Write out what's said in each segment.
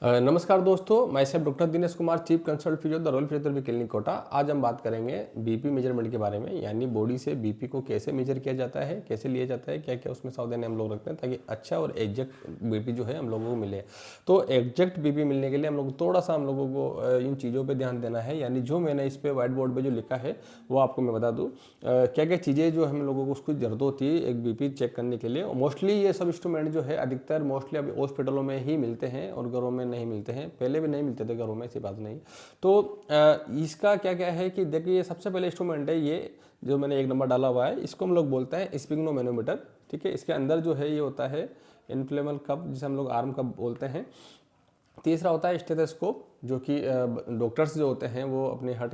नमस्कार दोस्तों, मैं सेफ doctor Dinesh Kumar, chief consultant physio the Royal Physiotherapy Clinic Kota. आज हम बात करेंगे बीपी मेजरमेंट के बारे में, यानी बॉडी से बीपी को कैसे मेजर किया जाता है, कैसे लिया जाता है, क्या क्या उसमें सावधानी हम लोग रखते हैं ताकि अच्छा और एग्जैक्ट बीपी जो है हम लोगों को मिले। तो एग्जैक्ट बीपी मिलने के लिए हम लोग थोड़ा सा हम लोगों को इन चीज़ों पर ध्यान देना है। यानी जो मैंने इस पर व्हाइट बोर्ड पर जो लिखा है वो आपको मैं बता दूँ क्या क्या चीज़ें जो हम लोगों को उसकी जरूरत होती है एक बीपी चेक करने के लिए। मोस्टली ये सब इंस्ट्रूमेंट जो है अधिकतर मोस्टली अभी हॉस्पिटलों में ही मिलते हैं और घरों में नहीं मिलते हैं। पहले भी नहीं मिलते थे घरों में, ऐसी बात नहीं। तो इसका क्या क्या है कि देखिए, सबसे पहले इंस्ट्रूमेंट है ये जो मैंने एक नंबर डाला हुआ है, इसको हम लोग बोलते हैं स्पिग्नोमेनोमीटर। ठीक है, इसके अंदर जो है ये होता है इन्फ्लेमेबल कप, जिसे हम लोग आर्म कप बोलते हैं। तीसरा होता है स्टेथोस्कोप, जो कि डॉक्टर्स जो होते हैं वो अपने हार्ट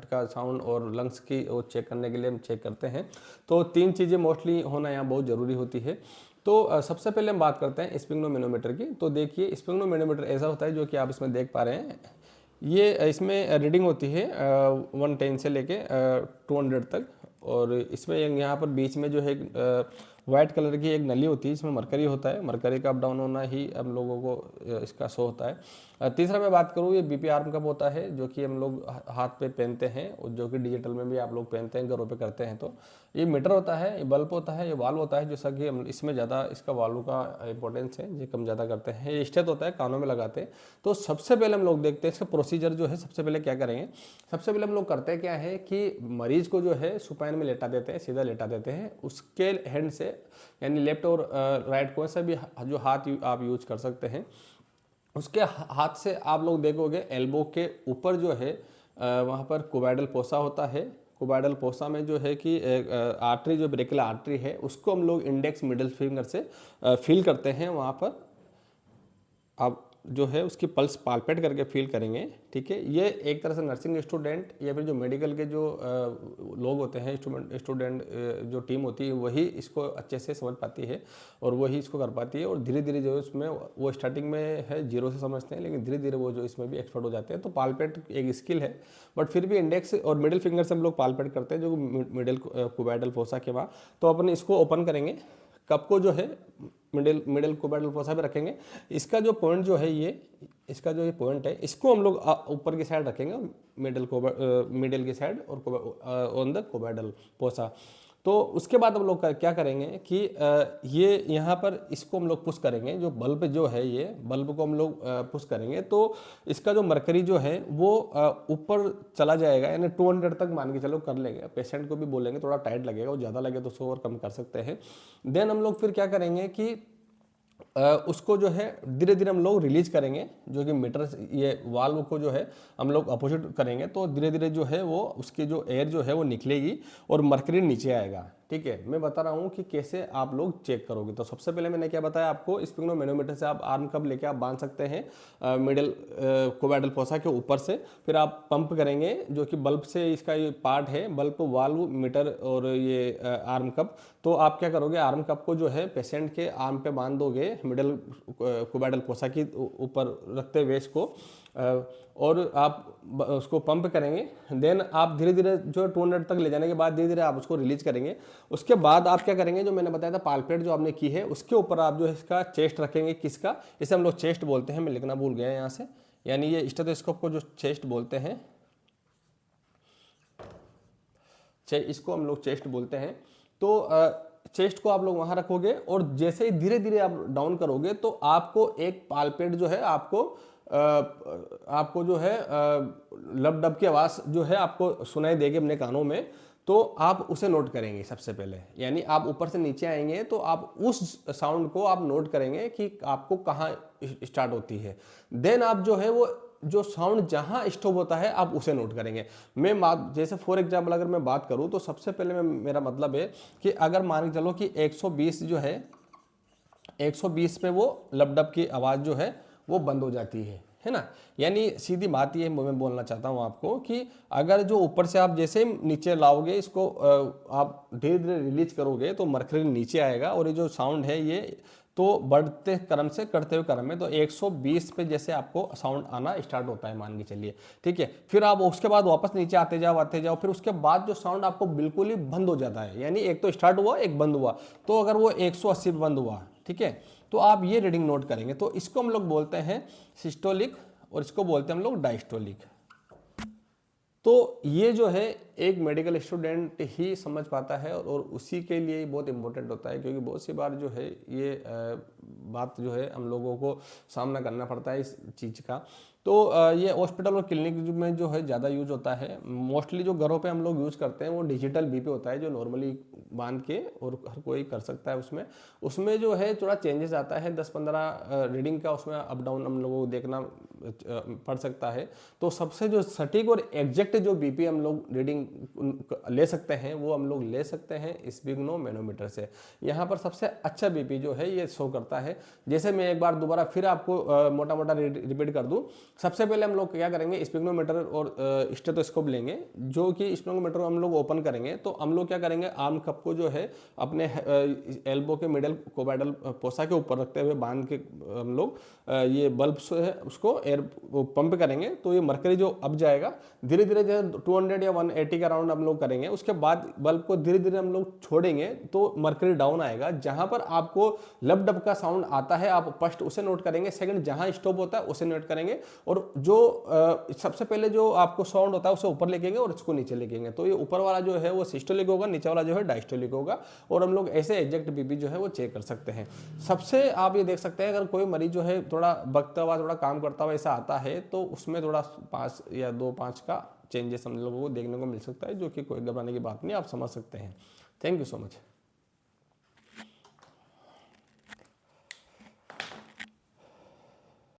का साउंड और लंग्स की वो चेक करने के लिए हम चेक करते हैं। तो तीन चीज़ें मोस्टली होना यहाँ बहुत ज़रूरी होती है। तो सबसे पहले हम बात करते हैं स्पिग्नोमेनोमीटर की। तो देखिए, स्पिग्नोमेनोमीटर ऐसा होता है जो कि आप इसमें देख पा रहे हैं। ये इसमें रीडिंग होती है 110 से लेके 200 तक। और इसमें यहाँ पर बीच में जो है वाइट कलर की एक नली होती है, इसमें मरकरी होता है। मरकरी का अप डाउन होना ही हम लोगों को इसका शो होता है। तीसरा मैं बात करूँ, ये बीपी आर्म कप होता है जो कि हम लोग हाथ पे पहनते हैं और जो कि डिजिटल में भी आप लोग पहनते हैं, घरों पे करते हैं। तो ये मीटर होता है, ये बल्ब होता है, ये वाल्व होता है। जैसा कि हम इसमें ज़्यादा इसका वाल्व का इंपॉर्टेंस है, ये कम ज़्यादा करते हैं। ये स्टेथ होता है, कानों में लगाते हैं। तो सबसे पहले हम लोग देखते हैं इसका प्रोसीजर जो है। सबसे पहले क्या करेंगे, सबसे पहले हम लोग करते हैं क्या है कि मरीज को जो है सुपाइन में लेटा देते हैं, सीधा लेटा देते हैं। उसके हैंड से, यानी लेफ्ट और राइट कोई सा भी जो हाथ आप यूज कर सकते हैं, उसके हाथ से आप लोग देखोगे एल्बो के ऊपर जो है वहाँ पर कोबाइडल फोसा होता है। कोबाइडल फोसा में जो है कि आर्टरी, जो ब्रेकियल आर्टरी है, उसको हम लोग इंडेक्स मिडिल फिंगर से फील करते हैं। वहाँ पर आप जो है उसकी पल्स पालपेट करके फील करेंगे। ठीक है, ये एक तरह से नर्सिंग स्टूडेंट या फिर जो मेडिकल के जो लोग होते हैं, स्टूडेंट जो टीम होती है, वही इसको अच्छे से समझ पाती है और वही इसको कर पाती है। और धीरे धीरे जो है उसमें वो स्टार्टिंग में है जीरो से समझते हैं, लेकिन धीरे धीरे वो जो इसमें भी एक्सपर्ट हो जाते हैं। तो पालपेट एक स्किल है, बट फिर भी इंडेक्स और मिडिल फिंगर से हम लोग पालपेट करते हैं, जो मिडिल कोबाइडल फोसा के बाद। तो अपन इसको ओपन करेंगे, कप को जो है मिडिल कोबाइडल फोसा पे रखेंगे। इसका जो पॉइंट जो है ये, इसका जो ये पॉइंट है, इसको हम लोग ऊपर की साइड रखेंगे, मिडिल की साइड और ऑन द कोबाइडल फोसा। तो उसके बाद हम लोग क्या करेंगे कि ये यहाँ पर इसको हम लोग पुश करेंगे। जो बल्ब जो है, ये बल्ब को हम लोग पुश करेंगे तो इसका जो मरकरी जो है वो ऊपर चला जाएगा, यानी 200 तक मान के चलो कर लेंगे। पेशेंट को भी बोलेंगे थोड़ा टाइट लगेगा, वो ज़्यादा लगे तो 100 और कम कर सकते हैं। देन हम लोग फिर क्या करेंगे कि उसको जो है धीरे धीरे हम लोग रिलीज करेंगे, जो कि मीटर ये वाल्व को जो है हम लोग अपोजिट करेंगे। तो धीरे धीरे जो है वो उसकी जो एयर जो है वो निकलेगी और मरकरी नीचे आएगा। ठीक है, मैं बता रहा हूँ कि कैसे आप लोग चेक करोगे। तो सबसे पहले मैंने क्या बताया आपको, स्पिग्नोमेनोमीटर से आप आर्म कप लेके आप बांध सकते हैं मिडिल कोबाइडल फोसा के ऊपर से। फिर आप पंप करेंगे, जो कि बल्ब से इसका ये पार्ट है, बल्ब, वाल्व, मीटर और ये आर्म कप। तो आप क्या करोगे, आर्म कप को जो है पेशेंट के आर्म पे बांध दोगे, मिडिल कोबाइडल फोसा की ऊपर रखते हुए इसको, और आप उसको पंप करेंगे। देन आप धीरे धीरे जो 200 तक ले जाने के बाद धीरे धीरे आप उसको रिलीज करेंगे। उसके बाद आप क्या करेंगे, जो मैंने बताया था पालपेट जो आपने की है, उसके ऊपर आप जो है इसका चेस्ट रखेंगे। किसका, इसे हम लोग चेस्ट बोलते हैं, मैं लिखना भूल गया यहाँ से। यानी ये स्टेथोस्कोप को जो चेस्ट बोलते हैं, इसको हम लोग चेस्ट बोलते हैं। तो चेस्ट को आप लोग वहां रखोगे और जैसे ही धीरे धीरे आप डाउन करोगे तो आपको एक पालपेट जो है आपको जो है लब डब की आवाज जो है आपको सुनाई देगी अपने कानों में। तो आप उसे नोट करेंगे सबसे पहले, यानी आप ऊपर से नीचे आएंगे तो आप उस साउंड को आप नोट करेंगे कि आपको कहाँ स्टार्ट होती है। देन आप जो है वो जो साउंड जहां स्टॉप होता है आप उसे नोट करेंगे। मैं जैसे फॉर एग्जांपल अगर मैं बात करूं तो सबसे पहले मेरा मतलब है कि अगर मान के चलो कि 120 जो है, 120 पे वो लपडप की आवाज़ जो है वो बंद हो जाती है ना। यानी सीधी बात ये मैं बोलना चाहता हूँ आपको कि अगर जो ऊपर से आप जैसे नीचे लाओगे इसको, आप धीरे धीरे रिलीज करोगे तो मरकरी नीचे आएगा और ये जो साउंड है ये तो बढ़ते क्रम से करते हुए क्रम में तो 120 पे जैसे आपको साउंड आना स्टार्ट होता है मान के चलिए। ठीक है, फिर आप उसके बाद वापस नीचे आते जाओ, फिर उसके बाद जो साउंड आपको बिल्कुल ही बंद हो जाता है, यानी एक तो स्टार्ट हुआ एक बंद हुआ। तो अगर वो 180 पे बंद हुआ, ठीक है, तो आप ये रीडिंग नोट करेंगे। तो इसको हम लोग बोलते हैं सिस्टोलिक और इसको बोलते हैं हम लोग डायस्टोलिक। तो ये जो है एक मेडिकल स्टूडेंट ही समझ पाता है और उसी के लिए ही बहुत इंपॉर्टेंट होता है, क्योंकि बहुत सी बार जो है ये बात जो है हम लोगों को सामना करना पड़ता है इस चीज़ का। तो ये हॉस्पिटल और क्लिनिक में जो है ज़्यादा यूज होता है। मोस्टली जो घरों पे हम लोग यूज़ करते हैं वो डिजिटल बीपी होता है, जो नॉर्मली बांध के और हर कोई कर सकता है। उसमें जो है थोड़ा चेंजेस आता है, 10-15 रीडिंग का उसमें अप डाउन हम लोगों को देखना पड़ सकता है। तो सबसे जो सटीक और एग्जैक्ट जो बीपी हम लोग रीडिंग ले सकते हैं वो हम लोग ले सकते हैं स्पिग्नो मैनोमीटर से। यहाँ पर सबसे अच्छा बीपी जो है ये शो करता है। जैसे मैं एक बार दोबारा फिर आपको मोटा मोटा रिपीट कर दूं। सबसे पहले हम लोग क्या करेंगे, स्पिग्नोमीटर और स्टेथोस्कोप लेंगे, जो कि स्पिग्नोमीटर हम लोग ओपन करेंगे तो हम लोग क्या करेंगे, आर्म कप को जो है अपने एल्बो के मिडल कोबाइडल पोसा के ऊपर रखते हुए बांध के हम लोग ये बल्ब से है उसको एयर पंप करेंगे। तो ये मरकरी जो अब जाएगा धीरे धीरे जो 200 या 180 के अराउंड हम लोग करेंगे। उसके बाद बल्ब को धीरे धीरे हम लोग छोड़ेंगे तो मरकरी डाउन आएगा। जहां पर आपको लब डब का साउंड आता है आप फर्स्ट उसे नोट करेंगे, सेकंड जहां स्टॉप होता है उसे नोट करेंगे, और जो सबसे पहले जो आपको साउंड होता है उसे ऊपर लेके और इसको नीचे लेके। तो ये ऊपर वाला जो है वो सिस्टोलिक होगा, नीचे वाला जो है डायस्टोलिक होगा, और हम लोग ऐसे एग्जैक्ट बीपी जो है वो चेक कर सकते हैं। सबसे आप ये देख सकते हैं अगर कोई मरीज जो है थोड़ा बकता हुआ थोड़ा काम करता हुआ ऐसा आता है तो उसमें थोड़ा 5 या 2-5 का चेंजेस हम लोगों को देखने को मिल सकता है, जो कि कोई घबराने की बात नहीं, आप समझ सकते हैं। Thank you so much.